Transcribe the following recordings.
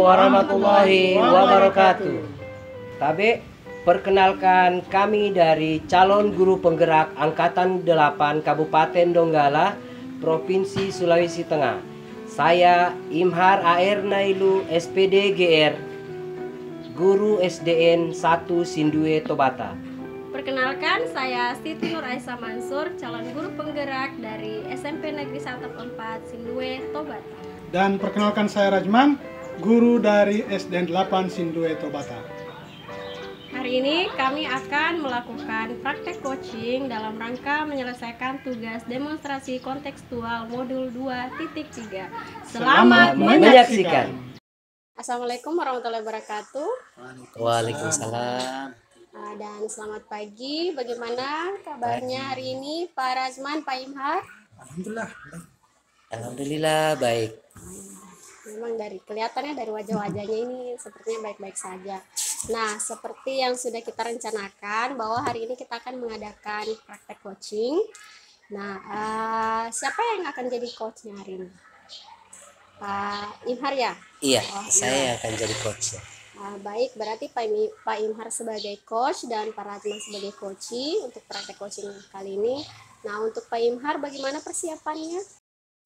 warahmatullahi wabarakatuh. Tabe, perkenalkan kami dari calon guru penggerak Angkatan 8 Kabupaten Donggala, Provinsi Sulawesi Tengah. Saya Imhar AR Nailu SPD GR, Guru SDN 1 Sindue Tobata. Perkenalkan, saya Siti Nur Aisyah Mansur, calon guru penggerak dari SMP Negeri 1 4 Sindue Tobata. Dan perkenalkan saya Rajman, guru dari SDN 8 Sindue Tobata. Hari ini kami akan melakukan praktek coaching dalam rangka menyelesaikan tugas demonstrasi kontekstual modul 2.3. Selamat menyaksikan. Assalamualaikum warahmatullahi wabarakatuh. Waalaikumsalam. Dan selamat pagi. Bagaimana kabarnya hari ini Pak Rajman, Pak Imhar? Alhamdulillah baik. Memang kelihatannya dari wajah-wajahnya ini sepertinya baik-baik saja. Nah, seperti yang sudah kita rencanakan bahwa hari ini kita akan mengadakan praktek coaching. Nah, siapa yang akan jadi coachnya hari ini? Pak Imhar ya? Iya, saya akan jadi coach. Baik, berarti Pak Imhar sebagai coach dan Pak Rajman sebagai coaching untuk praktek coaching kali ini. Nah, untuk Pak Imhar bagaimana persiapannya?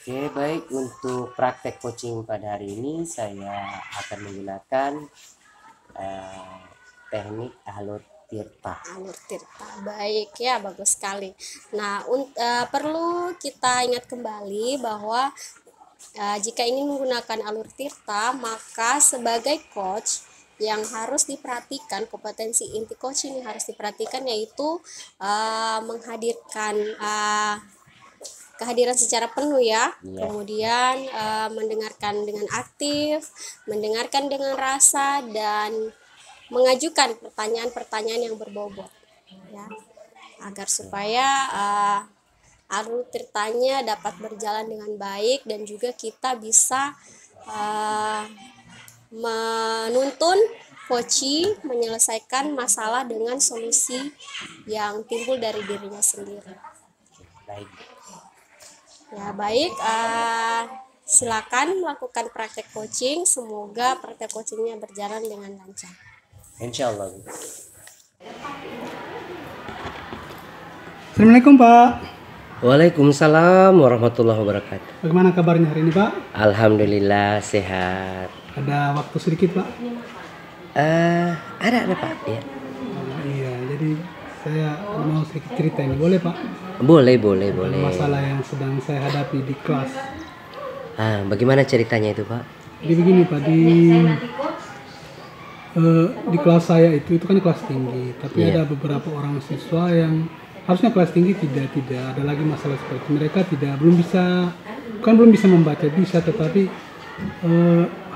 Oke, baik, untuk praktek coaching pada hari ini saya akan menggunakan teknik alur tirta. Alur tirta, baik ya, bagus sekali. Nah, perlu kita ingat kembali bahwa jika ingin menggunakan alur tirta, maka sebagai coach yang harus diperhatikan, kompetensi inti coaching yang harus diperhatikan yaitu menghadirkan kehadiran secara penuh ya. Kemudian mendengarkan dengan aktif, mendengarkan dengan rasa, dan mengajukan pertanyaan-pertanyaan yang berbobot ya, agar supaya alur tirtanya dapat berjalan dengan baik dan juga kita bisa menuntun coaching menyelesaikan masalah dengan solusi yang timbul dari dirinya sendiri. Baik. Ya baik, silakan melakukan praktek coaching. Semoga praktek coachingnya berjalan dengan lancar. Insya Allah. Assalamualaikum Pak. Waalaikumsalam warahmatullahi wabarakatuh. Bagaimana kabarnya hari ini Pak? Alhamdulillah sehat. Ada waktu sedikit Pak? Ada Pak ya. Iya, jadi saya mau sedikit cerita ini, boleh Pak? Boleh. Masalah yang sedang saya hadapi di kelas. Bagaimana ceritanya itu Pak? Jadi begini Pak, di kelas saya itu kan kelas tinggi, tapi ada beberapa orang siswa yang harusnya kelas tinggi tidak ada lagi masalah seperti mereka belum bisa membaca, bisa, tetapi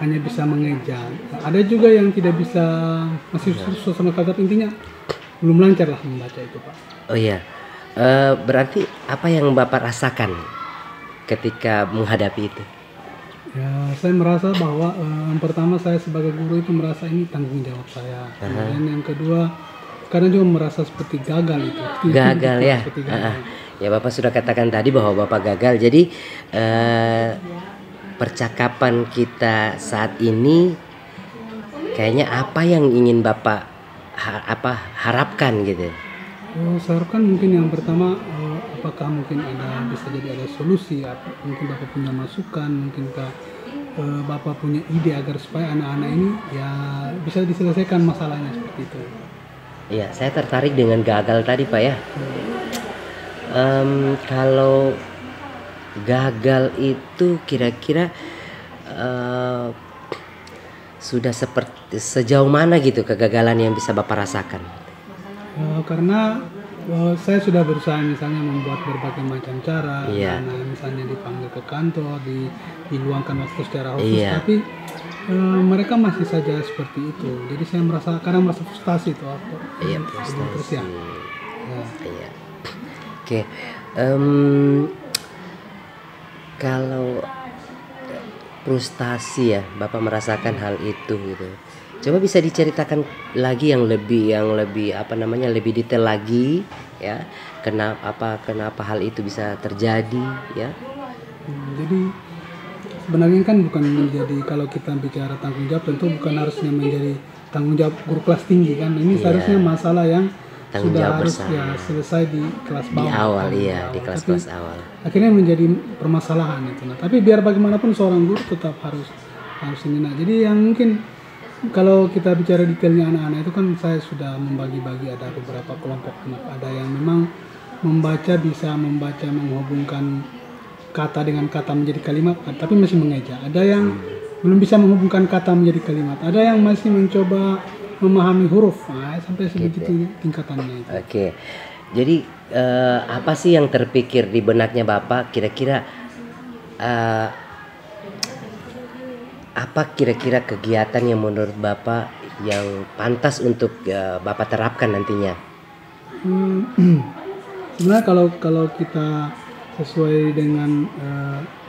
hanya bisa mengeja. Ada juga yang tidak bisa, masih susah sama kagak, intinya belum lancar lah membaca itu Pak. Oh iya, berarti apa yang Bapak rasakan ketika menghadapi itu? Ya, saya merasa bahwa yang pertama saya sebagai guru itu merasa ini tanggung jawab saya. Kemudian yang kedua, kadang juga merasa seperti gagal itu. Gagal ya. Ya Bapak sudah katakan tadi bahwa Bapak gagal. Jadi percakapan kita saat ini kayaknya apa yang ingin Bapak harapkan gitu? Saya harapkan mungkin yang pertama, apakah mungkin bisa jadi ada solusi, mungkin Bapak punya masukan, mungkinkah Bapak punya ide agar supaya anak-anak ini ya bisa diselesaikan masalahnya seperti itu. Iya, saya tertarik dengan gagal tadi Pak ya. Kalau gagal itu kira-kira sudah sejauh mana gitu kegagalan yang bisa Bapak rasakan? Karena saya sudah berusaha misalnya membuat berbagai macam cara, misalnya dipanggil ke kantor, diluangkan waktu secara khusus, tapi mereka masih saja seperti itu. Jadi saya merasa frustasi itu. Frustasi. Iya. Oke. Kalau frustasi ya, Bapak merasakan hal itu gitu. Coba bisa diceritakan lagi yang lebih lebih detail lagi ya. Kenapa hal itu bisa terjadi ya? Jadi sebenarnya kan bukan menjadi, kalau kita bicara tanggung jawab tentu bukan harusnya menjadi tanggung jawab guru kelas tinggi kan. Ini seharusnya masalah yang Tanggung sudah jawab harus bersama. ya selesai di kelas Di bawah. awal, Tapi di kelas-kelas awal. akhirnya menjadi permasalahan itu. Nah, tapi biar bagaimanapun seorang guru tetap harus ini. Nah, jadi yang mungkin kalau kita bicara detailnya anak-anak itu kan saya sudah membagi-bagi, ada beberapa kelompok anak. Ada yang memang bisa membaca menghubungkan kata dengan kata menjadi kalimat, tapi masih mengeja. Ada yang belum bisa menghubungkan kata menjadi kalimat. Ada yang masih mencoba memahami huruf. Nah, sampai sebegitu tingkatannya itu. Oke. Jadi apa sih yang terpikir di benaknya Bapak kira-kira apa kira-kira kegiatan yang menurut Bapak yang pantas untuk Bapak terapkan nantinya? Sebenarnya kalau kita sesuai dengan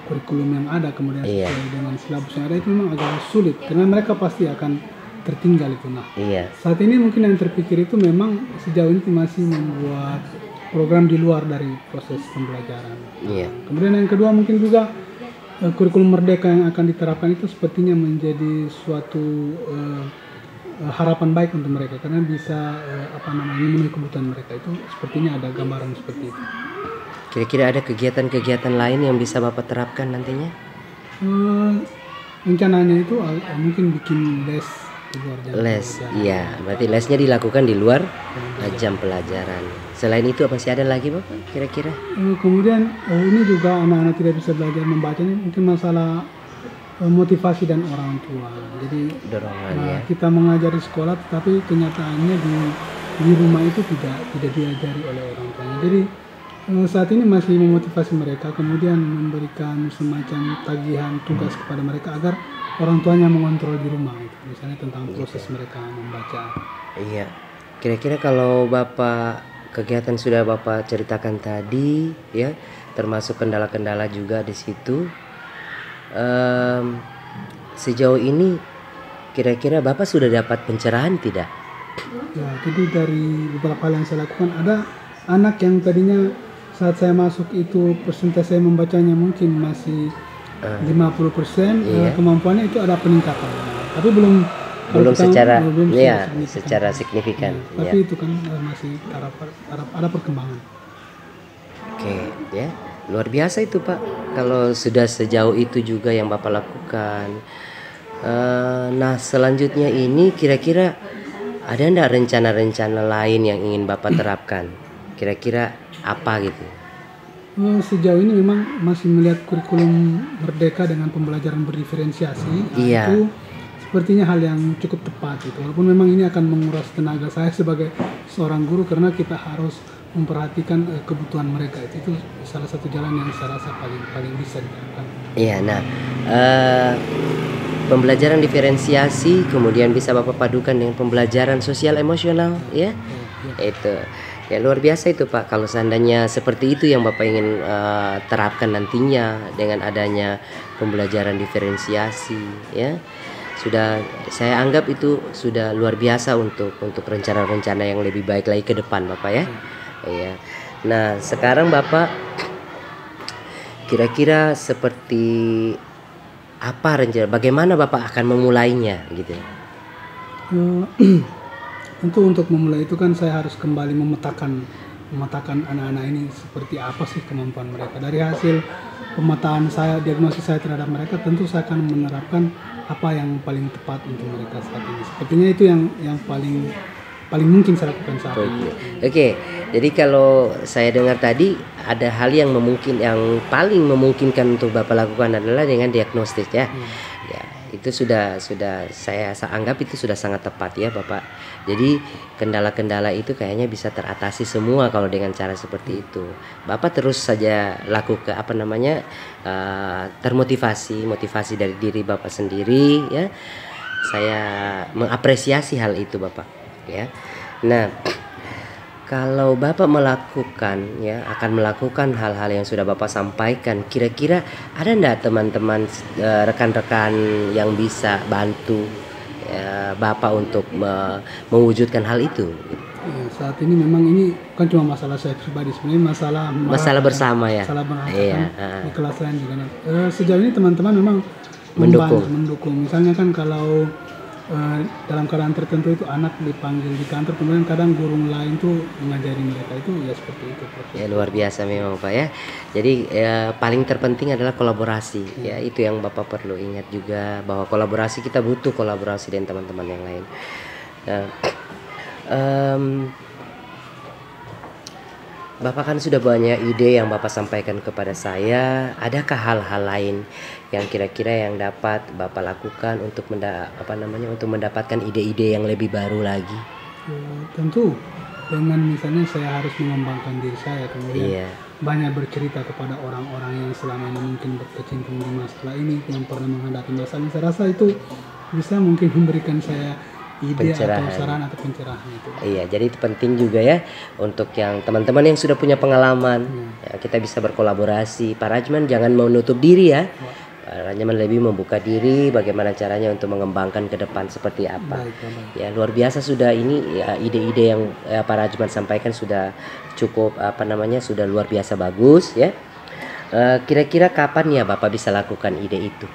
kurikulum yang ada, kemudian sesuai dengan silabus yang ada, itu memang agak sulit karena mereka pasti akan tertinggal itu. Nah, saat ini mungkin yang terpikir itu memang sejauh ini masih membuat program di luar dari proses pembelajaran. Kemudian yang kedua mungkin juga kurikulum merdeka yang akan diterapkan itu sepertinya menjadi suatu harapan baik untuk mereka karena bisa memenuhi kebutuhan mereka. Itu sepertinya ada gambaran seperti itu. Kira-kira ada kegiatan-kegiatan lain yang bisa Bapak terapkan nantinya? Rencananya itu mungkin bikin les di luar jam pelajaran. Iya, berarti lesnya dilakukan di luar jam pelajaran. Selain itu apa sih ada lagi Bapak kira-kira? Kemudian ini juga anak-anak tidak bisa belajar membaca, ini mungkin masalah motivasi dan orang tua. Jadi dorongan kita mengajar di sekolah, tetapi kenyataannya di rumah itu tidak diajari oleh orang tuanya. Jadi saat ini masih memotivasi mereka, kemudian memberikan semacam tagihan tugas kepada mereka agar orang tuanya mengontrol di rumah, misalnya tentang proses mereka membaca. Iya. Kira-kira kalau Bapak kegiatan sudah Bapak ceritakan tadi, ya, termasuk kendala-kendala juga di situ. Sejauh ini kira-kira Bapak sudah dapat pencerahan tidak? Ya, jadi dari beberapa hal yang saya lakukan, ada anak yang tadinya saat saya masuk itu persentase membacanya mungkin masih 50%, kemampuannya itu ada peningkatan, tapi belum secara signifikan. Tapi itu kan masih ada perkembangan. Oke, ya, luar biasa itu Pak. Kalau sudah sejauh itu juga yang Bapak lakukan. Nah, selanjutnya ini kira-kira ada enggak rencana-rencana lain yang ingin Bapak terapkan? Kira-kira apa gitu? Sejauh ini memang masih melihat kurikulum merdeka dengan pembelajaran berdiferensiasi. Itu sepertinya hal yang cukup tepat gitu. Walaupun memang ini akan menguras tenaga saya sebagai seorang guru karena kita harus memperhatikan kebutuhan mereka. Itu salah satu jalan yang saya rasa paling bisa dilakukan. Iya, nah pembelajaran diferensiasi kemudian bisa Bapak padukan dengan pembelajaran sosial emosional, ya. Itu ya luar biasa itu Pak. Kalau seandainya seperti itu yang Bapak ingin terapkan nantinya dengan adanya pembelajaran diferensiasi, ya, sudah saya anggap itu sudah luar biasa untuk rencana-rencana yang lebih baik lagi ke depan Bapak, ya. Iya. Nah, sekarang Bapak kira-kira seperti apa rencana? Bagaimana Bapak akan memulainya gitu? Tentu untuk memulai itu kan saya harus kembali memetakan anak-anak ini seperti apa sih kemampuan mereka. Dari hasil pemetaan saya, diagnosis saya terhadap mereka, tentu saya akan menerapkan apa yang paling tepat untuk mereka saat ini. Sepertinya itu yang paling mungkin saya lakukan saat ini. Oke, jadi kalau saya dengar tadi ada hal yang paling memungkinkan untuk Bapak lakukan adalah dengan diagnostik, ya. Ya, itu sudah saya anggap itu sudah sangat tepat, ya Bapak. Jadi kendala-kendala itu kayaknya bisa teratasi semua kalau dengan cara seperti itu. Bapak terus saja lakukan motivasi dari diri Bapak sendiri, ya. Saya mengapresiasi hal itu Bapak, ya. Nah, kalau Bapak akan melakukan hal-hal yang sudah Bapak sampaikan, kira-kira ada enggak teman-teman rekan-rekan yang bisa bantu Bapak untuk mewujudkan hal itu? saat ini memang ini kan cuma masalah saya pribadi, sebenarnya Masalah bersama ya. masalah berangkat Iya, di kelas lain juga. Sejauh ini teman-teman memang mendukung. Misalnya kan kalau dalam keadaan tertentu itu anak dipanggil di kantor, kemudian kadang guru lain tuh mengajari mereka, itu ya seperti itu. Ya luar biasa memang Pak ya. Jadi paling terpenting adalah kolaborasi ya, itu yang Bapak perlu ingat juga, bahwa kolaborasi, kita butuh kolaborasi dengan teman-teman yang lain. Bapak kan sudah banyak ide yang Bapak sampaikan kepada saya. Adakah hal-hal lain yang kira-kira yang dapat Bapak lakukan untuk untuk mendapatkan ide-ide yang lebih baru lagi? Tentu dengan misalnya saya harus mengembangkan diri saya, kemudian Iya. banyak bercerita kepada orang-orang yang selama ini mungkin berkecimpung di masalah ini, yang pernah menghadapi masalah ini. Saya rasa itu bisa mungkin memberikan saya ide atau saran atau pencerahan itu. Iya, jadi itu penting juga ya untuk yang teman-teman yang sudah punya pengalaman. Ya, kita bisa berkolaborasi. Pak Rajman jangan menutup diri ya. Pak Rajman lebih membuka diri, bagaimana caranya untuk mengembangkan ke depan seperti apa. Ya, luar biasa sudah ini ya, ide-ide yang Pak Rajman sampaikan sudah cukup sudah luar biasa bagus ya. Kira-kira kapan ya Bapak bisa lakukan ide itu?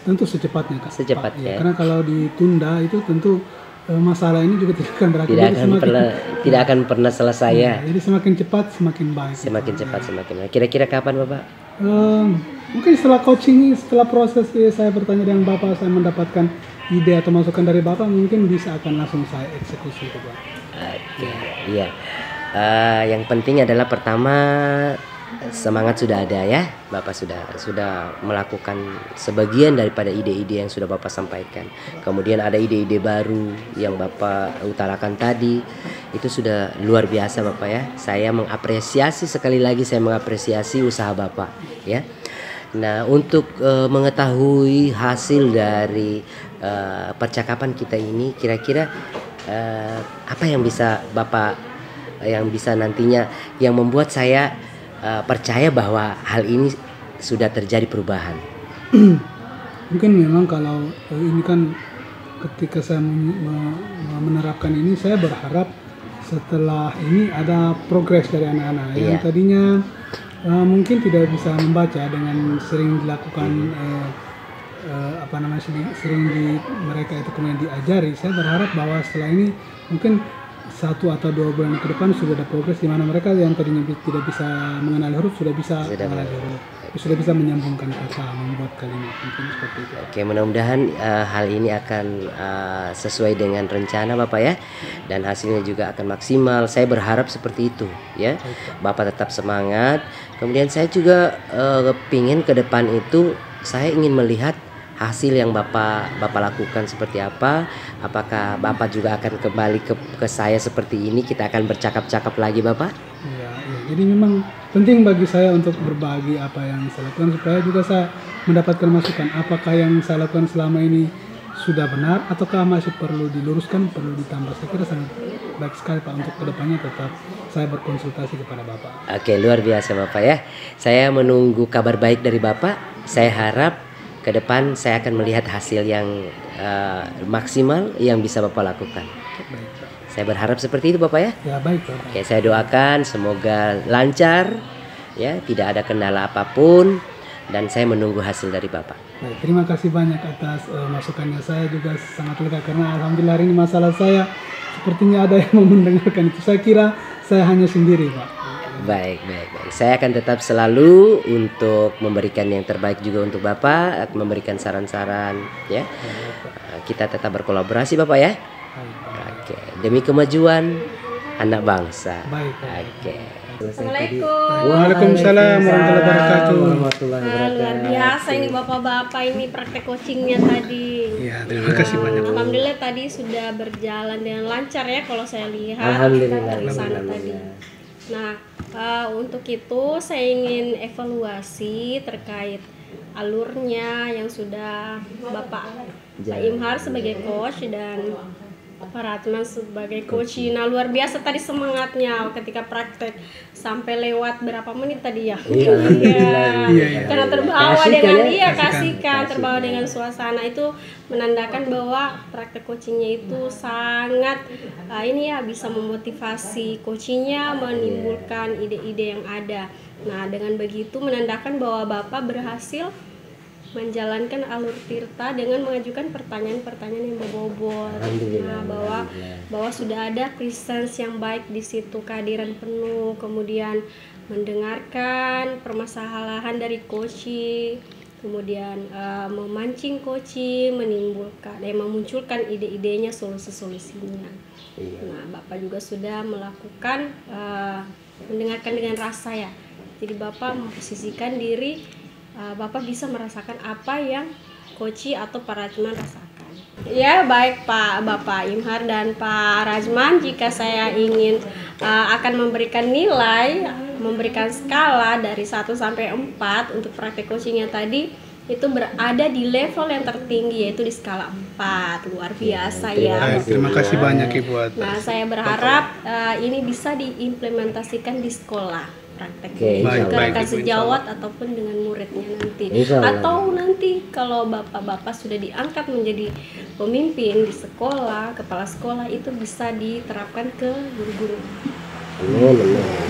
Tentu secepatnya, Kak. Secepatnya. Ya, karena kalau ditunda itu tentu masalah ini juga tidak akan berakhir. Tidak akan pernah selesai ya. Jadi semakin cepat semakin baik. Semakin cepat semakin baik. Kira-kira kapan Bapak? Mungkin setelah coaching, setelah proses saya bertanya dengan Bapak, saya mendapatkan ide atau masukan dari Bapak, mungkin bisa akan langsung saya eksekusi itu, Pak. Oke, iya. Yang penting adalah pertama, semangat sudah ada ya, Bapak sudah melakukan sebagian daripada ide-ide yang sudah Bapak sampaikan. Kemudian ada ide-ide baru yang Bapak utarakan tadi, itu sudah luar biasa Bapak ya. Saya mengapresiasi, sekali lagi saya mengapresiasi usaha Bapak ya. Nah, untuk mengetahui hasil dari percakapan kita ini, kira-kira apa yang bisa Bapak, yang bisa nantinya yang membuat saya percaya bahwa hal ini sudah terjadi perubahan? Mungkin memang kalau ini kan ketika saya menerapkan ini, saya berharap setelah ini ada progres dari anak-anak yang tadinya mungkin tidak bisa membaca dengan sering dilakukan sering mereka itu kemudian diajari. Saya berharap bahwa setelah ini mungkin 1 atau 2 bulan ke depan sudah ada progres di mana mereka yang tadinya tidak bisa mengenal huruf sudah bisa mengenal huruf, sudah bisa menyambungkan kata, membuat kalimat, mungkin seperti itu. Oke, mudah-mudahan hal ini akan sesuai dengan rencana Bapak ya, dan hasilnya juga akan maksimal. Saya berharap seperti itu ya. Bapak tetap semangat. Kemudian saya juga pingin ke depan itu, saya ingin melihat hasil yang Bapak lakukan seperti apa. Apakah Bapak juga akan kembali ke saya seperti ini, kita akan bercakap-cakap lagi Bapak? Ya, jadi memang penting bagi saya untuk berbagi apa yang saya lakukan, supaya juga saya mendapatkan masukan apakah yang saya lakukan selama ini sudah benar ataukah masih perlu diluruskan, perlu ditambah. Saya kira sangat baik sekali Pak, untuk kedepannya tetap saya berkonsultasi kepada Bapak. Oke, luar biasa Bapak ya. Saya menunggu kabar baik dari Bapak. Saya harap ke depan saya akan melihat hasil yang maksimal yang bisa Bapak lakukan. Baik, Pak. Saya berharap seperti itu Bapak ya. Ya, baik Bapak. Oke, saya doakan semoga lancar ya, tidak ada kendala apapun, dan saya menunggu hasil dari Bapak. Baik, terima kasih banyak atas masukannya. Saya juga sangat lega karena alhamdulillah hari ini masalah saya sepertinya ada yang mau mendengarkan itu. Saya kira saya hanya sendiri Pak. Baik. Saya akan tetap selalu untuk memberikan yang terbaik juga untuk Bapak, memberikan saran-saran ya. Kita tetap berkolaborasi Bapak ya. Oke, demi kemajuan anak bangsa. Baik. Oke. Assalamualaikum. Waalaikumsalam warahmatullahi wabarakatuh. Luar biasa ini bapak-bapak ini praktek coachingnya tadi. Ya, terima kasih banyak. Alhamdulillah tadi sudah berjalan dengan lancar ya kalau saya lihat Alhamdulillah. dari sana tadi. Nah, untuk itu saya ingin evaluasi terkait alurnya yang sudah Bapak Pak Imhar sebagai coach dan Pak Ratman sebagai coach. Nah, luar biasa tadi semangatnya ketika praktek sampai lewat berapa menit tadi ya. Iya. Karena terbawa Kasihkan dengan ya. kasihkan, terbawa Kasihkan. dengan suasana itu menandakan bahwa praktek coachingnya itu sangat ini ya bisa memotivasi coachingnya, menimbulkan ide-ide yang ada. Nah, dengan begitu menandakan bahwa Bapak berhasil menjalankan alur tirta dengan mengajukan pertanyaan-pertanyaan yang berbobot. Nah, bahwa sudah ada presence yang baik di situ, kehadiran penuh, kemudian mendengarkan permasalahan dari coach, kemudian memancing coach, memunculkan ide-idenya, solusi-solusinya. Nah, Bapak juga sudah melakukan mendengarkan dengan rasa ya. Jadi Bapak memposisikan diri Bapak bisa merasakan apa yang Koci atau Pak Rajman rasakan. Ya, baik Pak Bapak Imhar dan Pak Rajman, jika saya ingin akan memberikan nilai, memberikan skala dari 1 sampai 4 untuk praktek coachingnya tadi, itu berada di level yang tertinggi, yaitu di skala 4. Luar biasa ya. Terima kasih banyak Ibu atas. Nah, saya berharap ini bisa diimplementasikan di sekolah praktek baik, sejawat ataupun dengan muridnya nanti. Insyaallah. Atau nanti kalau bapak-bapak sudah diangkat menjadi pemimpin di sekolah, kepala sekolah, itu bisa diterapkan ke guru-guru.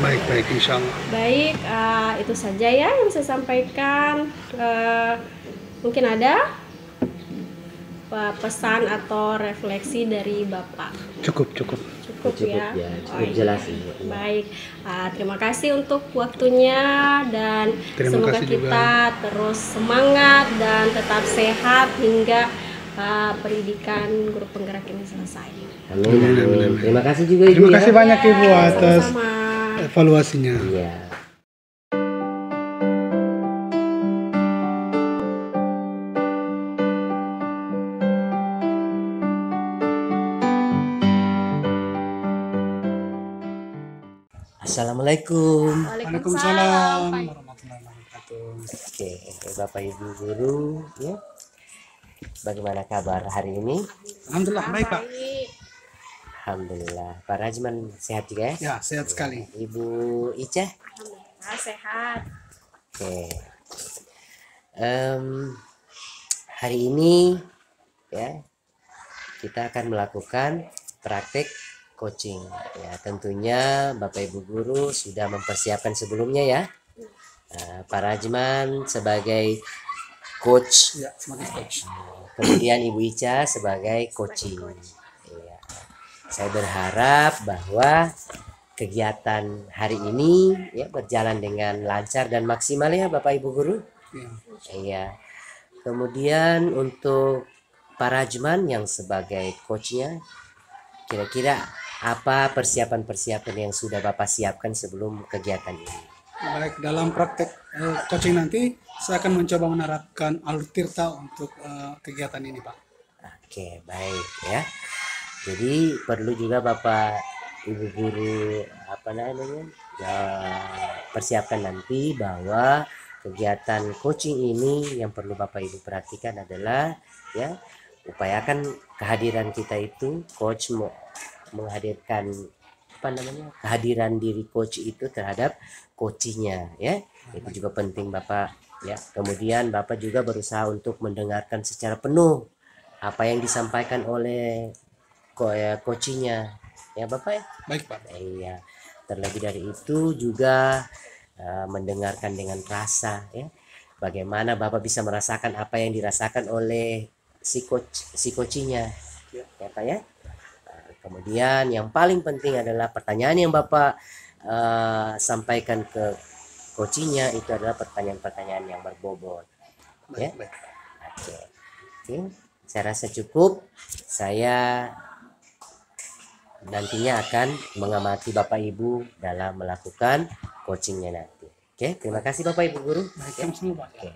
Baik, insya Allah. Baik, itu saja ya yang saya sampaikan. Mungkin ada pesan atau refleksi dari Bapak? Cukup. Cukup ya, cukup jelas. Baik, terima kasih untuk waktunya dan semoga kita terus semangat dan tetap sehat hingga pendidikan guru penggerak ini selesai. Amin. Terima kasih juga Ibu. Terima kasih banyak Ibu atas sama-sama evaluasinya. Iya. Assalamualaikum. Waalaikumsalam warahmatullahi wabarakatuh. Oke, Bapak Ibu guru, ya. Bagaimana kabar hari ini? Alhamdulillah baik Pak. Alhamdulillah. Pak Rajman sehat juga ya? Ya, sehat sekali. Ibu Ica? Alhamdulillah sehat. Oke. Hari ini ya kita akan melakukan praktek coaching. Ya, tentunya Bapak Ibu guru sudah mempersiapkan sebelumnya ya. Pak Rajman sebagai coach, Ya, sebagai coach. kemudian Ibu Ica sebagai coaching. Ya. Saya berharap bahwa kegiatan hari ini ya berjalan dengan lancar dan maksimal ya Bapak Ibu guru. Iya. Kemudian untuk Pak Rajman yang sebagai coachnya, kira-kira apa persiapan-persiapan yang sudah Bapak siapkan sebelum kegiatan ini? Baik, dalam praktek coaching nanti saya akan mencoba menerapkan alur tirta untuk kegiatan ini Pak. Oke, baik ya. Jadi perlu juga Bapak Ibu guru persiapkan nanti bahwa kegiatan coaching ini yang perlu Bapak Ibu perhatikan adalah ya upayakan kehadiran kita itu coach menghadirkan kehadiran diri coach itu terhadap coachingnya ya. Itu juga penting Bapak ya. Kemudian Bapak juga berusaha untuk mendengarkan secara penuh apa yang disampaikan oleh coachingnya ya Bapak ya. Baik Pak. Iya. Terlebih dari itu juga mendengarkan dengan rasa ya. Bagaimana Bapak bisa merasakan apa yang dirasakan oleh si coachingnya ya Pak ya. Kemudian yang paling penting adalah pertanyaan yang Bapak sampaikan ke coachingnya itu adalah pertanyaan-pertanyaan yang berbobot. Ya. Oke. Saya rasa cukup. Saya nantinya akan mengamati Bapak Ibu dalam melakukan coachingnya nanti. Oke, terima kasih Bapak Ibu guru. Baik, semua Pak. Oke.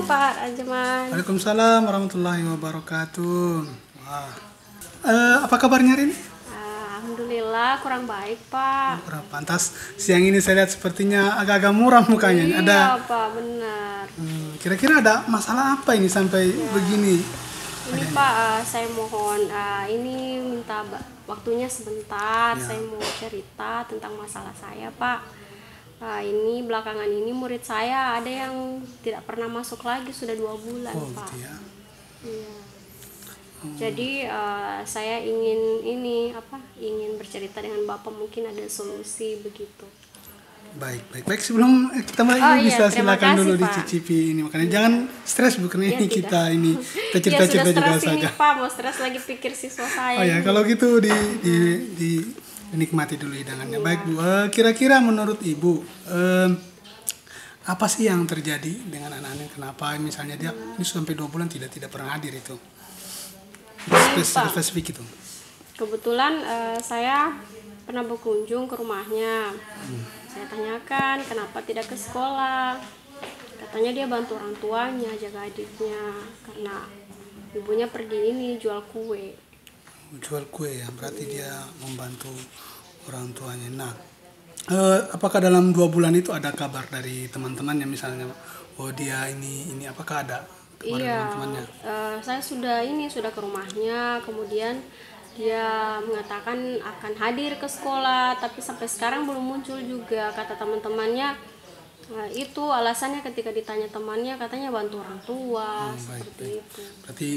Pak Rajman. Waalaikumsalam warahmatullahi wabarakatuh. Wah. Apa kabarnya hari ini? Alhamdulillah kurang baik, Pak. Kurang pantas. Siang ini saya lihat sepertinya agak-agak muram mukanya. Iya, Ada Pak, benar. kira-kira ada masalah apa ini sampai begini? Ini Pak, saya mohon ini minta waktunya sebentar. Ya. Saya mau cerita tentang masalah saya, Pak. Ini belakangan ini murid saya ada yang tidak pernah masuk lagi sudah 2 bulan, Oh, Pak. gitu ya. Iya. Jadi saya ingin bercerita dengan Bapak, mungkin ada solusi begitu. Baik. Sebelum kita mulai iya, bisa terima silakan kasih, dulu Pak. dicicipi ini. Makanya jangan stres, bukan Iya, ini tidak. kita Iya, cerita-cerita sudah juga stres ini, saja. Pak, mau stres lagi pikir siswa saya. Oh ya, ini. kalau gitu dinikmati dulu hidangannya. Baik Bu, kira-kira menurut Ibu apa sih yang terjadi dengan anak-anak? Kenapa misalnya dia ini sampai 2 bulan tidak pernah hadir itu? Spesifik itu. Kebetulan saya pernah berkunjung ke rumahnya. Saya tanyakan kenapa tidak ke sekolah. Katanya dia bantu orang tuanya jaga adiknya karena ibunya pergi ini jual kue. Jual kue ya, berarti dia membantu orang tuanya. Nah, apakah dalam 2 bulan itu ada kabar dari teman-temannya misalnya, oh dia ini apakah ada kabar dari Iya, teman-temannya? saya sudah ke rumahnya, kemudian dia mengatakan akan hadir ke sekolah, tapi sampai sekarang belum muncul juga. Kata teman-temannya, itu alasannya ketika ditanya temannya, katanya bantu orang tua, seperti itu. Berarti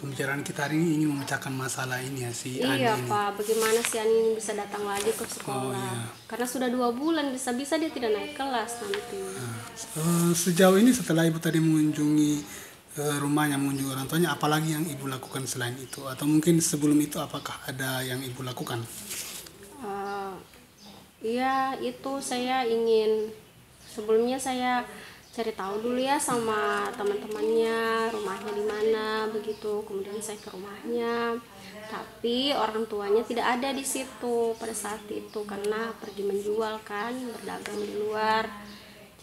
pembicaraan kita hari ini ingin memecahkan masalah ini ya, si Ani Iya ini. Pak, bagaimana si Ani ini bisa datang lagi ke sekolah? iya. Karena sudah 2 bulan, bisa-bisa dia tidak naik kelas nanti. Sejauh ini setelah Ibu tadi mengunjungi rumahnya, mengunjungi orang tuanya, apalagi yang Ibu lakukan selain itu? Atau mungkin sebelum itu apakah ada yang Ibu lakukan? Iya, itu saya sebelumnya saya cari tahu dulu ya sama teman-temannya, rumahnya di mana begitu. Kemudian saya ke rumahnya, tapi orang tuanya tidak ada di situ pada saat itu karena pergi menjual kan, berdagang di luar.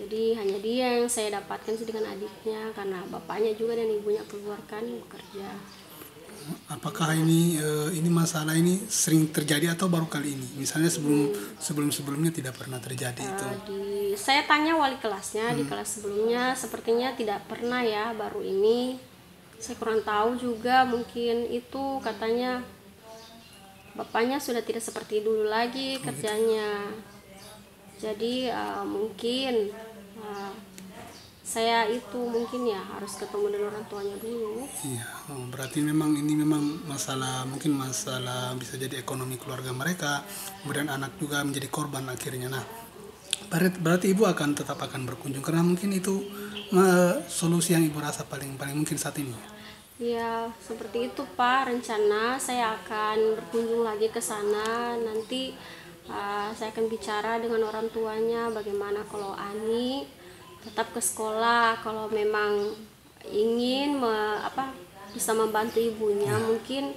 Jadi hanya dia yang saya dapatkan sih dengan adiknya karena bapaknya juga dan ibunya keluar kan bekerja. Apakah ini masalah ini sering terjadi atau baru kali ini? Misalnya sebelumnya tidak pernah terjadi itu. Saya tanya wali kelasnya di kelas sebelumnya, sepertinya tidak pernah ya, baru ini. Saya kurang tahu juga, mungkin itu katanya bapaknya sudah tidak seperti dulu lagi kerjanya. Jadi mungkin saya itu mungkin ya harus ketemu dengan orang tuanya dulu. Iya, berarti ini memang masalah, mungkin masalah bisa jadi ekonomi keluarga mereka, kemudian anak juga menjadi korban akhirnya. Nah, berarti Ibu tetap akan berkunjung karena mungkin itu solusi yang Ibu rasa paling mungkin saat ini. Ya, seperti itu Pak, rencana saya akan berkunjung lagi ke sana. Nanti saya akan bicara dengan orang tuanya bagaimana kalau Ani tetap ke sekolah, kalau memang ingin bisa membantu ibunya, mungkin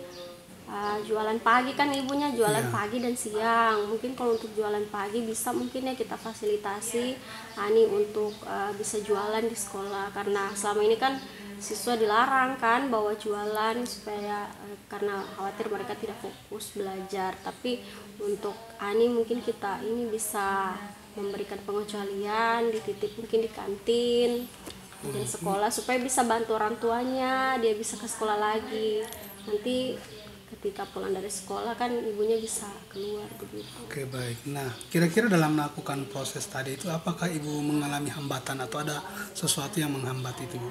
jualan pagi kan ibunya jualan pagi dan siang. Mungkin kalau untuk jualan pagi bisa mungkin ya kita fasilitasi Ani untuk bisa jualan di sekolah, karena selama ini kan siswa dilarang kan bawa jualan supaya karena khawatir mereka tidak fokus belajar. Tapi untuk Ani mungkin kita ini bisa memberikan pengecualian, dititip mungkin di kantin dan sekolah supaya bisa bantu orang tuanya, dia bisa ke sekolah lagi. Nanti ketika pulang dari sekolah kan ibunya bisa keluar begitu. Oke, baik. Nah, kira-kira dalam melakukan proses tadi itu apakah Ibu mengalami hambatan atau ada sesuatu yang menghambat itu, Bu?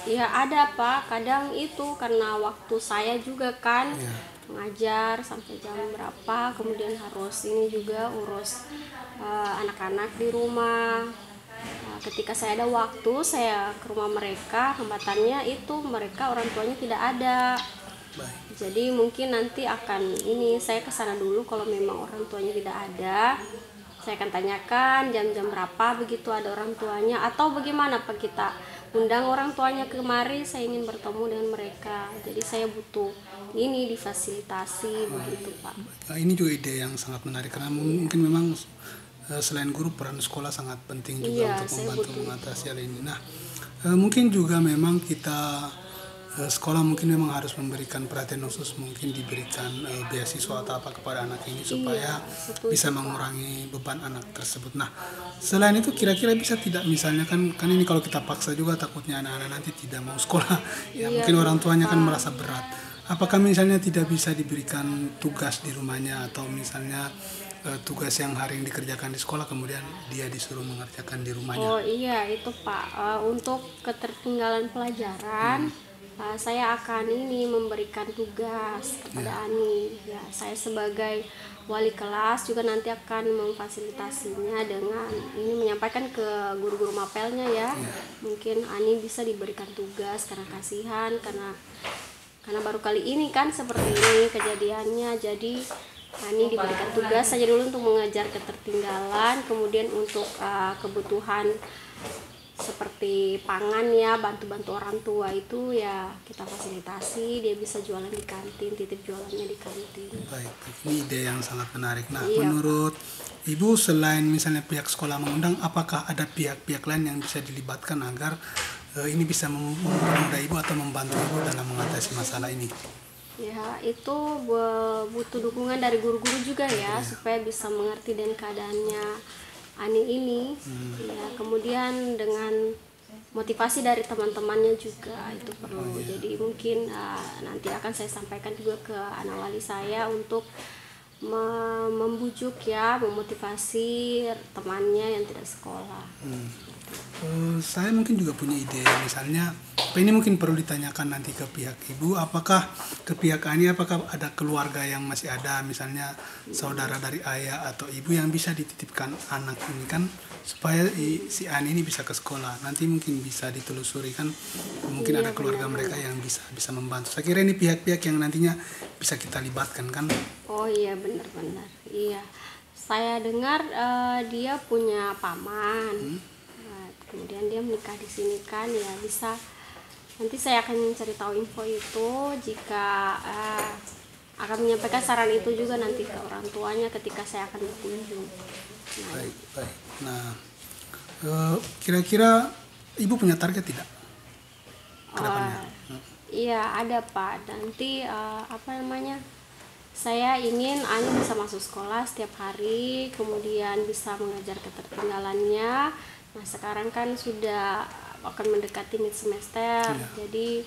Ya ada Pak, kadang itu karena waktu saya juga kan mengajar sampai jam berapa, kemudian harus ini juga urus anak-anak di rumah. Ketika saya ada waktu, saya ke rumah mereka, hambatannya itu mereka orang tuanya tidak ada. Baik. Jadi mungkin nanti saya ke sana dulu kalau memang orang tuanya tidak ada. Saya akan tanyakan jam-jam berapa begitu ada orang tuanya, atau bagaimana Pak kita undang orang tuanya kemari, saya ingin bertemu dengan mereka. Jadi saya butuh ini difasilitasi begitu Pak. Ini juga ide yang sangat menarik karena mungkin memang selain guru peran sekolah sangat penting juga untuk membantu mengatasi hal ini. Nah, mungkin juga memang kita sekolah mungkin memang harus memberikan perhatian khusus, mungkin diberikan beasiswa atau apa kepada anak ini supaya bisa mengurangi beban anak tersebut. Nah, selain itu kira-kira bisa tidak, misalnya kan ini kalau kita paksa juga takutnya anak-anak nanti tidak mau sekolah, ya mungkin orang tuanya kan merasa berat. Apakah misalnya tidak bisa diberikan tugas di rumahnya, atau misalnya tugas yang hari ini dikerjakan di sekolah kemudian dia disuruh mengerjakan di rumahnya? Oh iya itu Pak, untuk ketertinggalan pelajaran saya akan memberikan tugas kepada Ani. Ya, saya sebagai wali kelas juga nanti akan memfasilitasinya dengan ini menyampaikan ke guru-guru mapelnya ya. Mungkin Ani bisa diberikan tugas karena kasihan, karena baru kali ini kan seperti ini kejadiannya. Jadi Ani diberikan tugas saja dulu untuk mengajar ketertinggalan, kemudian untuk kebutuhan seperti pangan ya, bantu-bantu orang tua itu ya kita fasilitasi, dia bisa jualan di kantin, titip jualannya di kantin. Baik, ini ide yang sangat menarik. Nah, menurut Ibu, selain misalnya pihak sekolah mengundang, apakah ada pihak-pihak lain yang bisa dilibatkan agar ini bisa mempermudah Ibu atau membantu Ibu dalam mengatasi masalah ini? Ya, itu butuh dukungan dari guru-guru juga ya, supaya bisa mengerti dan keadaannya Ani ini. Ya, kemudian dengan motivasi dari teman-temannya juga itu perlu. Jadi mungkin nanti akan saya sampaikan juga ke anak wali saya untuk membujuk ya, memotivasi temannya yang tidak sekolah. Saya mungkin juga punya ide, misalnya ini mungkin perlu ditanyakan nanti ke pihak Ibu, apakah ke pihak Ani, apakah ada keluarga yang masih ada, misalnya saudara dari ayah atau ibu yang bisa dititipkan anak ini kan, supaya si Ani ini bisa ke sekolah. Nanti mungkin bisa ditelusuri kan, mungkin ada keluarga mereka yang bisa membantu. Saya kira ini pihak-pihak yang nantinya bisa kita libatkan kan. Oh iya, benar-benar. Iya, saya dengar dia punya paman. Kemudian dia menikah di sini kan, ya bisa. Nanti saya akan cari tahu info itu, jika akan menyampaikan saran itu juga nanti ke orang tuanya ketika saya akan berkunjung. Baik. Nah, kira-kira Ibu punya target tidak ke depannya? Iya ada Pak. Nanti saya ingin Ani bisa masuk sekolah setiap hari, kemudian bisa mengajar ketertinggalannya. Nah sekarang kan sudah akan mendekati mid semester, jadi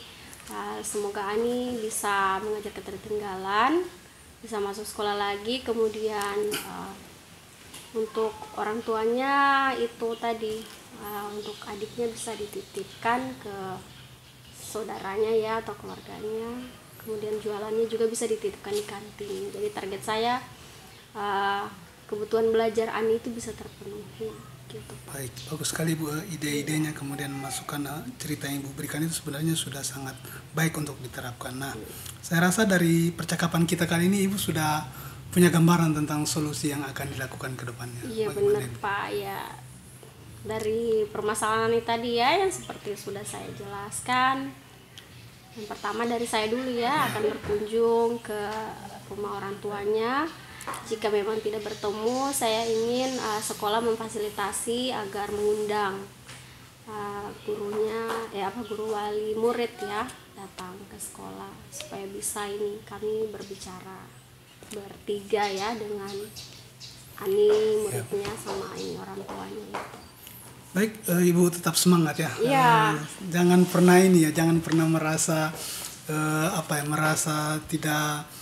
semoga Ani bisa mengajar ketertinggalan, bisa masuk sekolah lagi, kemudian untuk orang tuanya itu tadi untuk adiknya bisa dititipkan ke saudaranya ya atau keluarganya, kemudian jualannya juga bisa dititipkan di kantin. Jadi target saya kebutuhan belajar Ani itu bisa terpenuhi. Gitu. Baik, bagus sekali Bu, ide-idenya, kemudian masukan cerita yang Ibu berikan itu sebenarnya sudah sangat baik untuk diterapkan. Nah, saya rasa dari percakapan kita kali ini Ibu sudah punya gambaran tentang solusi yang akan dilakukan ke depannya. Iya benar Pak, ya dari permasalahan ini tadi ya yang seperti sudah saya jelaskan. Yang pertama dari saya dulu ya, akan berkunjung ke rumah orang tuanya. Jika memang tidak bertemu, saya ingin sekolah memfasilitasi agar mengundang guru wali murid ya datang ke sekolah supaya bisa ini kami berbicara bertiga ya dengan Ani muridnya sama ini orang tuanya gitu. Baik, Ibu tetap semangat ya. Jangan pernah merasa merasa tidak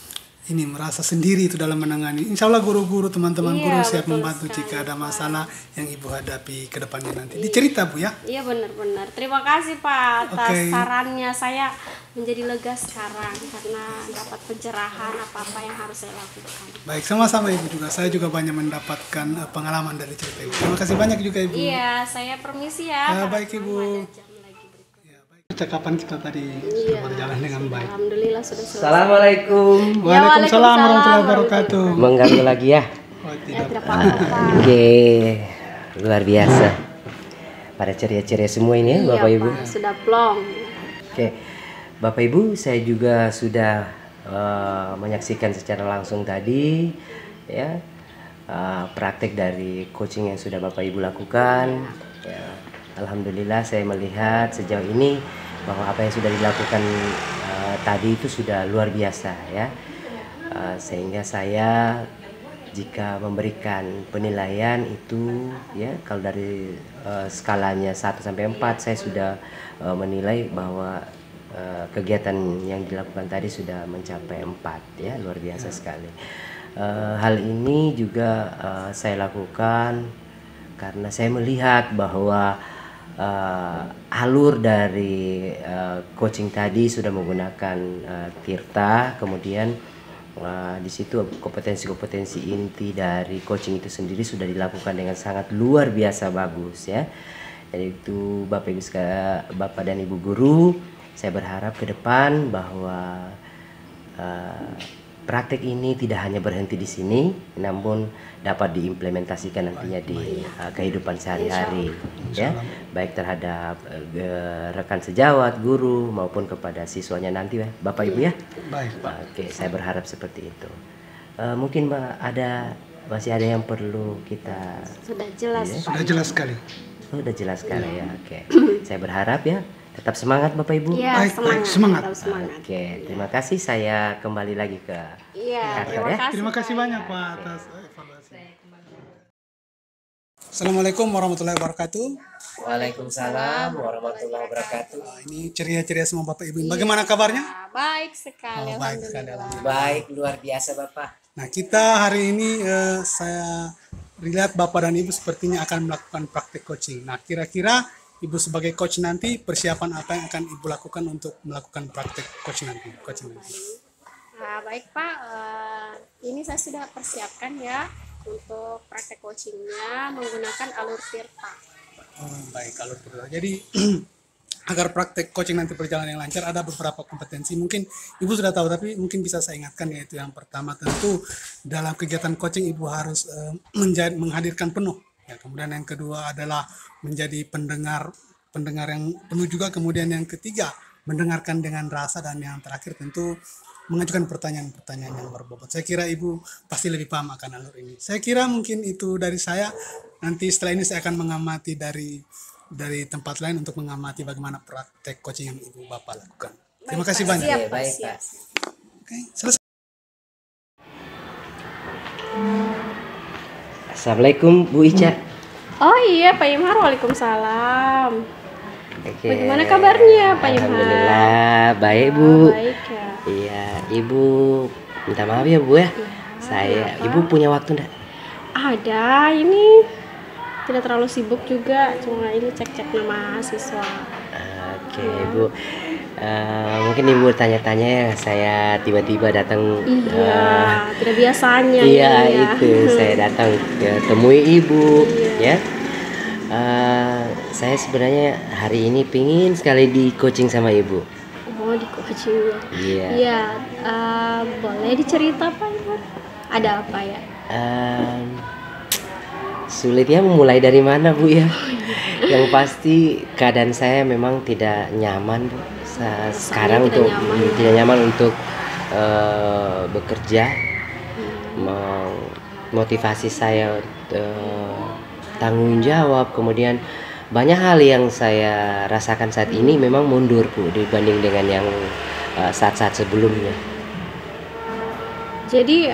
merasa sendiri itu dalam menangani. Insya Allah guru-guru, teman-teman guru siap membantu jika ada masalah yang Ibu hadapi ke depannya nanti. Dicerita Bu ya. Iya benar-benar. Terima kasih Pak atas sarannya. Saya menjadi lega sekarang karena dapat pencerahan apa-apa yang harus saya lakukan. Baik, sama-sama Ibu juga. Saya juga banyak mendapatkan pengalaman dari cerita Ibu. Terima kasih banyak juga Ibu. Iya, saya permisi ya. Baik Ibu. Percakapan kita tadi sudah berjalan dengan baik. Alhamdulillah sudah selesai. Assalamualaikum. Waalaikumsalam warahmatullahi wabarakatuh. Mengganggu lagi ya? Tidak apa-apa. Oke, luar biasa. Pada ceria-ceria semua ini ya, Bapak Ibu. Pak, sudah plong. Oke, Bapak Ibu, saya juga sudah menyaksikan secara langsung tadi ya praktek dari coaching yang sudah Bapak Ibu lakukan. Ya, alhamdulillah saya melihat sejauh ini bahwa apa yang sudah dilakukan tadi itu sudah luar biasa ya. Sehingga saya jika memberikan penilaian itu ya, kalau dari skalanya 1 sampai 4 saya sudah menilai bahwa kegiatan yang dilakukan tadi sudah mencapai 4 ya, luar biasa sekali. Hal ini juga saya lakukan karena saya melihat bahwa alur dari coaching tadi sudah menggunakan Tirta, kemudian di situ kompetensi-kompetensi inti dari coaching itu sendiri sudah dilakukan dengan sangat luar biasa bagus ya. Jadi itu Bapak dan Ibu guru, saya berharap ke depan bahwa praktek ini tidak hanya berhenti di sini, namun dapat diimplementasikan nantinya di kehidupan sehari-hari, ya, baik terhadap rekan sejawat, guru maupun kepada siswanya nanti, ya, Bapak Ibu ya. Baik, Pak. Oke, saya berharap seperti itu. Mungkin Mbak masih ada yang perlu kita. Sudah jelas. Ya? Sudah jelas sekali. Sudah jelas sekali ya. Oke, saya berharap ya. Tetap semangat Bapak Ibu. Ya, Baik, semangat. Tetap semangat. Oke, terima kasih. Saya kembali lagi ke Iya, kantor ya. Terima kasih banyak Pak atas evaluasi. Assalamualaikum warahmatullahi wabarakatuh. Waalaikumsalam warahmatullahi wabarakatuh. Ini ceria-ceria semua Bapak Ibu. Bagaimana kabarnya? Baik sekali. Baik sekali, Alhamdulillah. Baik, luar biasa Bapak. Nah, kita hari ini saya lihat Bapak dan Ibu sepertinya akan melakukan praktek coaching. Nah, kira-kira Ibu sebagai coach nanti persiapan apa yang akan Ibu lakukan untuk melakukan praktek coaching nanti? Nah, baik Pak, ini saya sudah persiapkan ya untuk praktek coachingnya menggunakan alur Tirta. Baik, alur Tirta. Jadi agar praktek coaching nanti berjalan yang lancar ada beberapa kompetensi. Mungkin Ibu sudah tahu, tapi mungkin bisa saya ingatkan, yaitu yang pertama tentu dalam kegiatan coaching Ibu harus menghadirkan penuh. Ya, kemudian yang kedua adalah menjadi pendengar yang penuh juga. Kemudian yang ketiga mendengarkan dengan rasa, dan yang terakhir tentu mengajukan pertanyaan-pertanyaan yang berbobot. Saya kira Ibu pasti lebih paham akan alur ini. Saya kira mungkin itu dari saya. Nanti setelah ini saya akan mengamati dari tempat lain untuk mengamati bagaimana praktek coaching yang Ibu Bapak lakukan. Terima kasih banyak. Siap, Baik, siap. Pak. Oke, selesai. Assalamualaikum Bu Ica. Oh iya Pak Imhar, waalaikumsalam. Oke. Bagaimana kabarnya Pak Imhar? Alhamdulillah baik Bu. Baik ya. Iya, Ibu minta maaf ya Bu ya. Ibu punya waktu enggak? Ada, ini tidak terlalu sibuk juga, cuma ini cek-cek nama siswa. Oke, Bu. Mungkin Ibu tanya-tanya ya, saya tiba-tiba datang. Iya, tidak biasanya. Iya, ini ya. itu saya datang temui Ibu, ya. Saya sebenarnya hari ini pingin sekali di coaching sama Ibu. Oh, di coaching ya. Iya. Iya, boleh dicerita Pak Imhar? Ada apa ya? Sulitnya memulai dari mana Bu ya? Yang pasti keadaan saya memang tidak nyaman Bu. Sekarang tidak nyaman untuk bekerja. Motivasi saya tanggung jawab, kemudian banyak hal yang saya rasakan saat ini memang mundur Bu dibanding dengan yang saat-saat sebelumnya. Jadi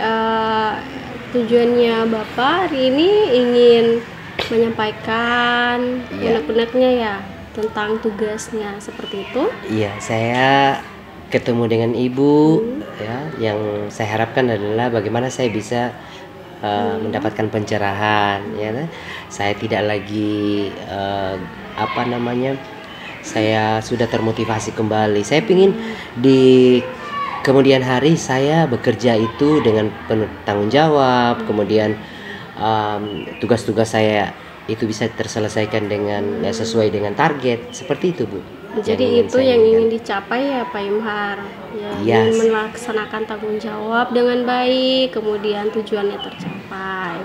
tujuannya Bapak hari ini ingin menyampaikan unek-uneknya ya tentang tugasnya, seperti itu? Iya, saya ketemu dengan Ibu ya, yang saya harapkan adalah bagaimana saya bisa mendapatkan pencerahan ya. Saya tidak lagi saya sudah termotivasi kembali. Saya ingin di kemudian hari saya bekerja itu dengan penuh tanggung jawab, kemudian tugas-tugas saya itu bisa terselesaikan dengan sesuai dengan target, seperti itu Bu. Jadi itu yang ingin dicapai ya Pak Imhar, ya, ingin melaksanakan tanggung jawab dengan baik, kemudian tujuannya tercapai,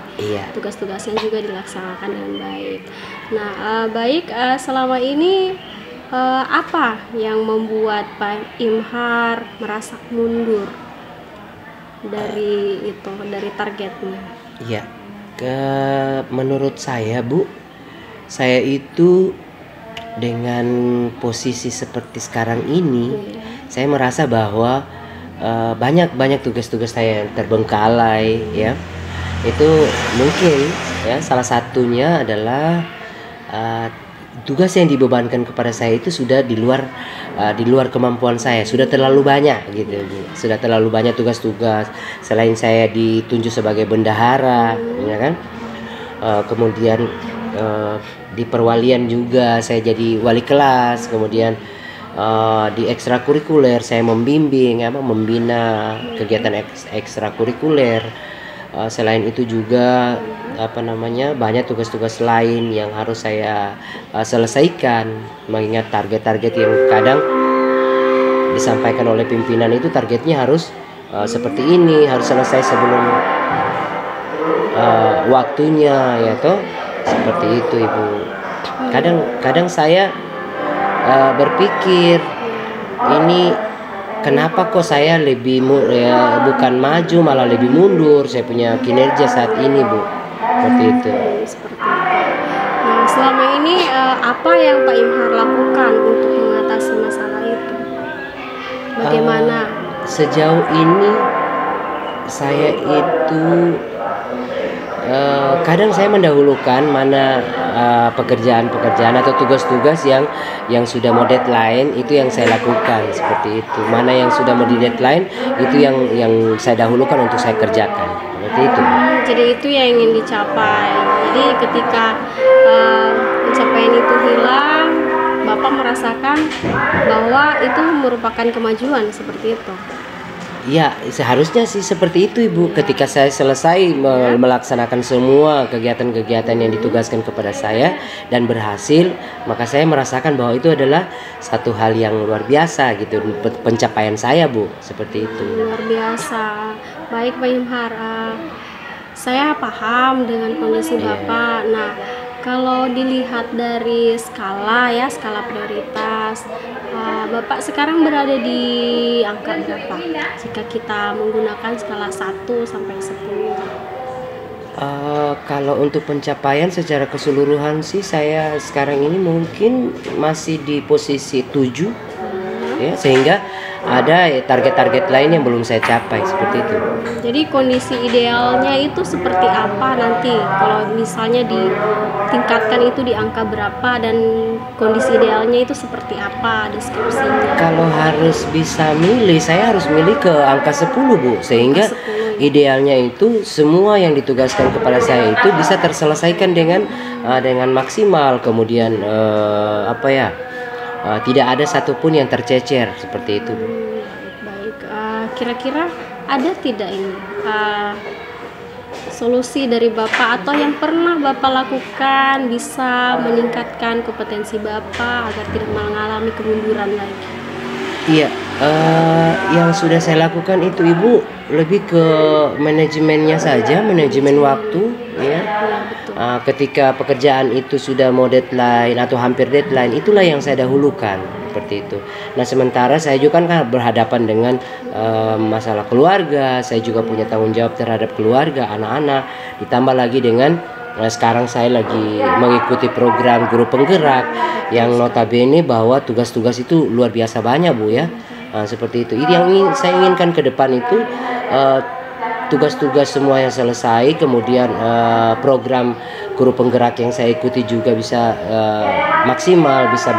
tugas-tugasnya juga dilaksanakan dengan baik. Nah, baik, selama ini apa yang membuat Pak Imhar merasa mundur dari targetnya? Iya, menurut saya Bu, saya itu dengan posisi seperti sekarang ini, saya merasa bahwa banyak tugas-tugas saya yang terbengkalai, ya. Itu mungkin ya salah satunya adalah tugas yang dibebankan kepada saya itu sudah di luar kemampuan saya, sudah terlalu banyak gitu, Bu. Sudah terlalu banyak tugas-tugas. Selain saya ditunjuk sebagai bendahara, ya kan? Kemudian di perwalian juga saya jadi wali kelas, kemudian di ekstrakurikuler saya membimbing, membina kegiatan ekstrakurikuler. Selain itu juga banyak tugas-tugas lain yang harus saya selesaikan, mengingat target-target yang kadang disampaikan oleh pimpinan itu targetnya harus seperti ini, harus selesai sebelum waktunya, ya toh. Seperti itu, Ibu. Kadang saya berpikir, ini kenapa kok saya bukan maju malah lebih mundur saya punya kinerja saat ini, Bu. Seperti itu. Seperti itu. Nah, selama ini apa yang Pak Imhar lakukan untuk mengatasi masalah itu? Bagaimana? Sejauh ini saya itu kadang saya mendahulukan mana pekerjaan-pekerjaan atau tugas-tugas yang sudah mau deadline, itu yang saya lakukan seperti itu. Mana yang sudah mau di deadline itu yang saya dahulukan untuk saya kerjakan, seperti itu. Jadi itu yang ingin dicapai. Jadi ketika pencapaian itu hilang, Bapak merasakan bahwa itu merupakan kemajuan, seperti itu. Ya, seharusnya sih seperti itu, Ibu. Ketika saya selesai melaksanakan semua kegiatan-kegiatan yang ditugaskan kepada saya dan berhasil, maka saya merasakan bahwa itu adalah satu hal yang luar biasa gitu, pencapaian saya, Bu. Seperti itu. Luar biasa. Baik, Pak Imhar, saya paham dengan kondisi Bapak. Nah, kalau dilihat dari skala prioritas, Bapak sekarang berada di angka berapa? Jika kita menggunakan skala 1 sampai 10. Kalau untuk pencapaian secara keseluruhan sih saya sekarang ini mungkin masih di posisi 7, ya, sehingga ada target-target lain yang belum saya capai, seperti itu. Jadi kondisi idealnya itu seperti apa nanti? Kalau misalnya ditingkatkan itu di angka berapa dan kondisi idealnya itu seperti apa deskripsinya? Kalau harus bisa milih, saya harus milih ke angka 10, Bu. Sehingga idealnya itu semua yang ditugaskan kepada saya itu bisa terselesaikan dengan maksimal. Kemudian tidak ada satupun yang tercecer, seperti itu. Baik, kira-kira ada tidak ini solusi dari Bapak atau yang pernah Bapak lakukan bisa meningkatkan kompetensi Bapak agar tidak mengalami kemunduran lagi? Iya, yang sudah saya lakukan itu, Ibu, lebih ke manajemennya saja, manajemen waktu, ya. Ketika pekerjaan itu sudah mau deadline atau hampir deadline, itulah yang saya dahulukan, seperti itu. Nah, sementara saya juga kan berhadapan dengan masalah keluarga, saya juga punya tanggung jawab terhadap keluarga, anak-anak, ditambah lagi dengan sekarang saya lagi mengikuti program guru penggerak yang notabene bahwa tugas-tugas itu luar biasa banyak, Bu, ya. Seperti itu. Ini yang saya inginkan ke depan itu, tugas-tugas semua yang selesai, kemudian program guru penggerak yang saya ikuti juga bisa maksimal, bisa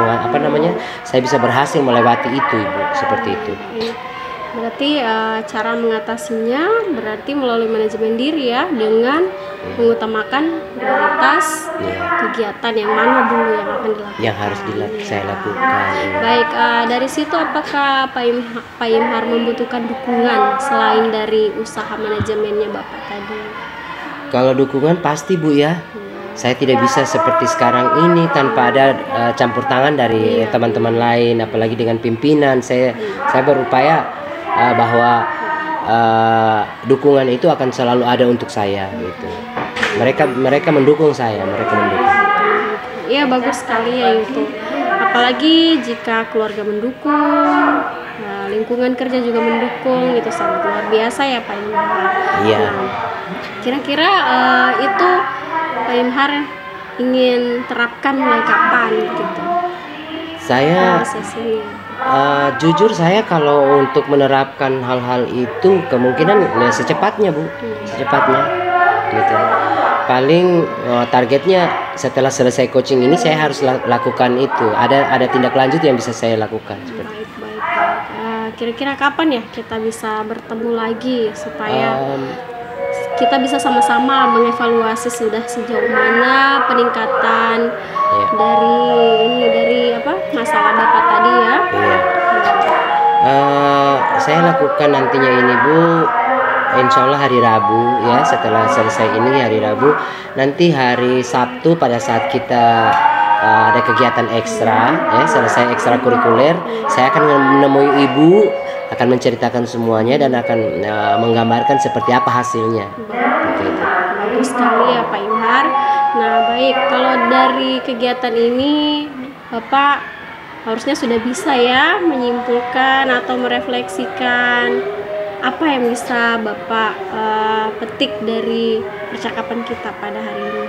saya bisa berhasil melewati itu, Ibu, seperti itu. Berarti cara mengatasinya berarti melalui manajemen diri, ya, dengan mengutamakan prioritas kegiatan yang mana dulu yang akan dilakukan. Yang harus saya lakukan. Baik, dari situ apakah Pak Imhar membutuhkan dukungan selain dari usaha manajemennya Bapak tadi? Kalau dukungan pasti, Bu, ya. Saya tidak bisa seperti sekarang ini tanpa ada campur tangan dari teman-teman lain, apalagi dengan pimpinan. Saya berupaya bahwa dukungan itu akan selalu ada untuk saya, gitu. Mereka mendukung saya, Iya, bagus sekali ya itu. Apalagi jika keluarga mendukung, lingkungan kerja juga mendukung, itu sangat luar biasa ya, Pak Imhar. Iya. Nah, kira-kira itu Pak Imhar ingin terapkan mulai kapan gitu? Saya jujur saya kalau untuk menerapkan hal-hal itu kemungkinan ya secepatnya Bu, secepatnya gitu. Paling targetnya setelah selesai coaching ini saya harus lakukan itu. Ada tindak lanjut yang bisa saya lakukan. Baik. Kira-kira kapan ya kita bisa bertemu lagi supaya kita bisa sama-sama mengevaluasi sudah sejauh mana peningkatan dari masalah Bapak tadi ya. Iya. Saya lakukan nantinya ini Bu, insya Allah hari Rabu ya. Setelah selesai ini hari Rabu, nanti hari Sabtu pada saat kita ada kegiatan ekstra ya, selesai ekstrakurikuler, saya akan menemui Ibu, akan menceritakan semuanya dan akan menggambarkan seperti apa hasilnya. Begitu. Bagus sekali ya Pak Imhar. Nah baik, kalau dari kegiatan ini Bapak harusnya sudah bisa ya menyimpulkan atau merefleksikan apa yang bisa Bapak petik dari percakapan kita pada hari ini.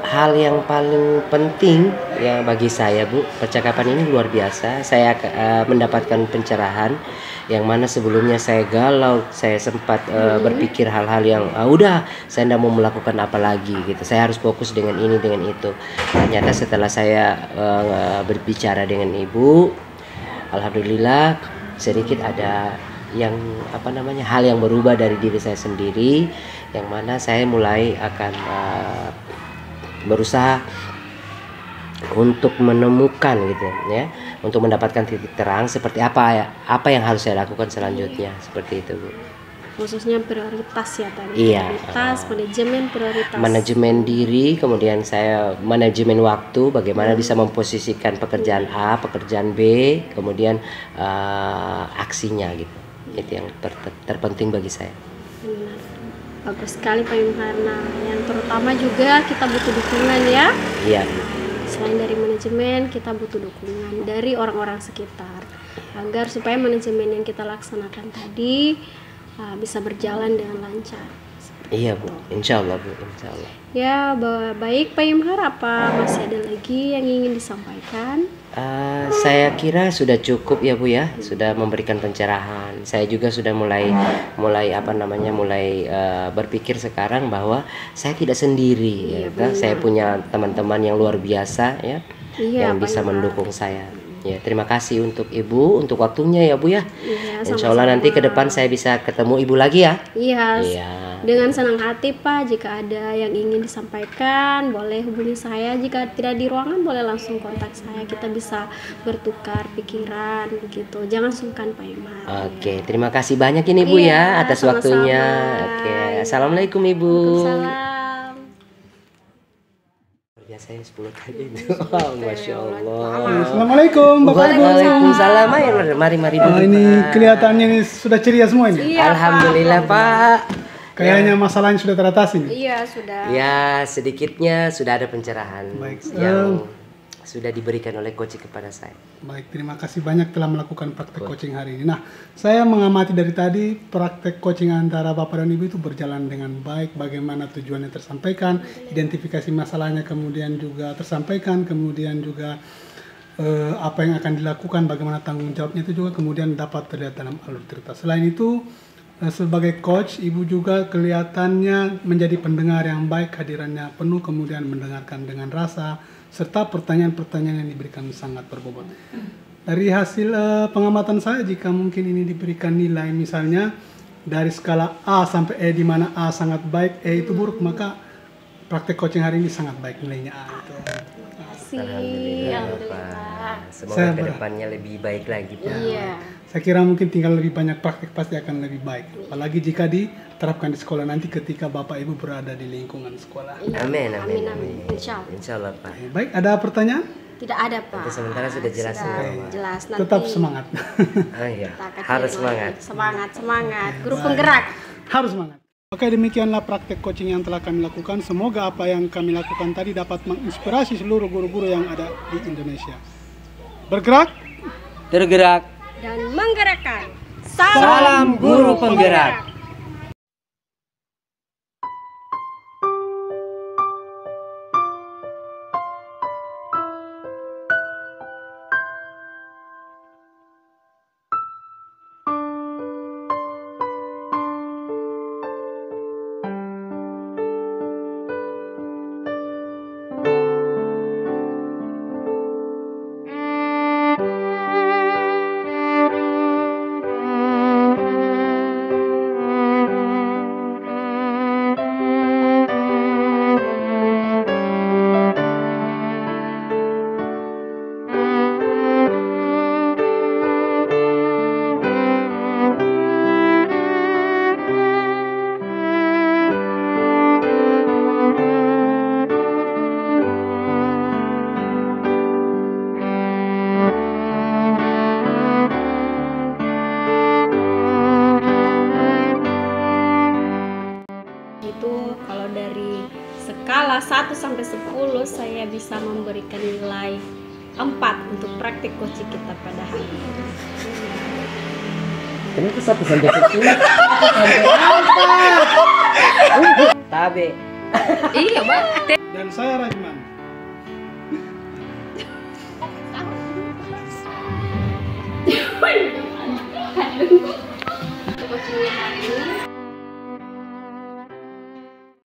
Hal yang paling penting ya bagi saya Bu, percakapan ini luar biasa. Saya mendapatkan pencerahan yang mana sebelumnya saya galau, saya sempat berpikir hal-hal yang udah saya tidak mau melakukan apa lagi gitu. Saya harus fokus dengan ini dengan itu. Ternyata setelah saya berbicara dengan Ibu, alhamdulillah sedikit ada yang hal yang berubah dari diri saya sendiri, yang mana saya mulai akan berusaha untuk menemukan gitu ya, untuk mendapatkan titik terang seperti apa yang harus saya lakukan selanjutnya, seperti itu Bu. Khususnya prioritas ya tadi. Iya. Prioritas. Manajemen diri, kemudian saya manajemen waktu, bagaimana bisa memposisikan pekerjaan A, pekerjaan B, kemudian aksinya gitu. Itu yang terpenting bagi saya. Benar. Bagus sekali Pak Imhar. Nah, yang terutama juga kita butuh dukungan ya. Iya. Selain dari manajemen, kita butuh dukungan dari orang-orang sekitar agar supaya manajemen yang kita laksanakan tadi bisa berjalan dengan lancar. Iya Bu, insya Allah Bu, insya Allah. Ya baik Pak Imhar, apa masih ada lagi yang ingin disampaikan? Saya kira sudah cukup ya Bu ya, sudah memberikan pencerahan. Saya juga sudah mulai berpikir sekarang bahwa saya tidak sendiri ya, saya punya teman-teman yang luar biasa ya, yang bisa mendukung saya. Ya, terima kasih untuk Ibu, untuk waktunya ya Bu ya. Iya, insya Allah nanti ke depan saya bisa ketemu Ibu lagi ya. Iya. Dengan senang hati Pak, jika ada yang ingin disampaikan boleh hubungi saya, jika tidak di ruangan boleh langsung kontak saya, kita bisa bertukar pikiran begitu. Jangan sungkan Pak Imhar. Oke, terima kasih banyak ini Bu ya atas sama-sama. waktunya. Oke, Assalamualaikum Ibu. Waalaikumsalam. Biasanya 10 kali itu. Masya Allah. Assalamualaikum Bapak Ibu. Waalaikumsalam. Mari duduk. Ini kelihatannya ini sudah ceria semua ini. Iya, Alhamdulillah Pak. Kayaknya masalahnya sudah teratasi nih. Iya sudah. Ya sedikitnya sudah ada pencerahan Baik. yang sudah diberikan oleh coach kepada saya. Baik, terima kasih banyak telah melakukan praktek coaching hari ini. Nah, saya mengamati dari tadi praktek coaching antara Bapak dan Ibu itu berjalan dengan baik. Bagaimana tujuannya tersampaikan, identifikasi masalahnya kemudian juga tersampaikan, kemudian juga apa yang akan dilakukan, bagaimana tanggung jawabnya itu juga kemudian dapat terlihat dalam alur cerita. Selain itu, sebagai coach, Ibu juga kelihatannya menjadi pendengar yang baik, hadirannya penuh, kemudian mendengarkan dengan rasa, serta pertanyaan-pertanyaan yang diberikan sangat berbobot. Dari hasil pengamatan saya, jika mungkin ini diberikan nilai misalnya dari skala A sampai E, di mana A sangat baik, E itu buruk, maka praktek coaching hari ini sangat baik nilainya A itu. Alhamdulillah Pak. Semoga kedepannya lebih baik lagi Pak. Iya. Saya kira mungkin tinggal lebih banyak praktek pasti akan lebih baik. Apalagi jika diterapkan di sekolah nanti ketika Bapak Ibu berada di lingkungan sekolah. Amin. Insya Allah. Insya Allah Pak. Baik, ada pertanyaan? Tidak ada Pak. Untuk sementara sudah jelas semua Pak. Jelas. Nanti Tetap semangat. Oh iya. kita akan Harus cari semangat. Semangat. Guru penggerak. Harus semangat. Oke, demikianlah praktek coaching yang telah kami lakukan. Semoga apa yang kami lakukan tadi dapat menginspirasi seluruh guru-guru yang ada di Indonesia. Bergerak, Tergerak. Dan menggerakkan. Salam guru penggerak. skala 1 sampai 10 saya bisa memberikan nilai 4 untuk praktik coaching kita pada hari ini. Kenapa 1 sampai 10? Tabe. Iya, Mbak. Dan saya Rajman. Coaching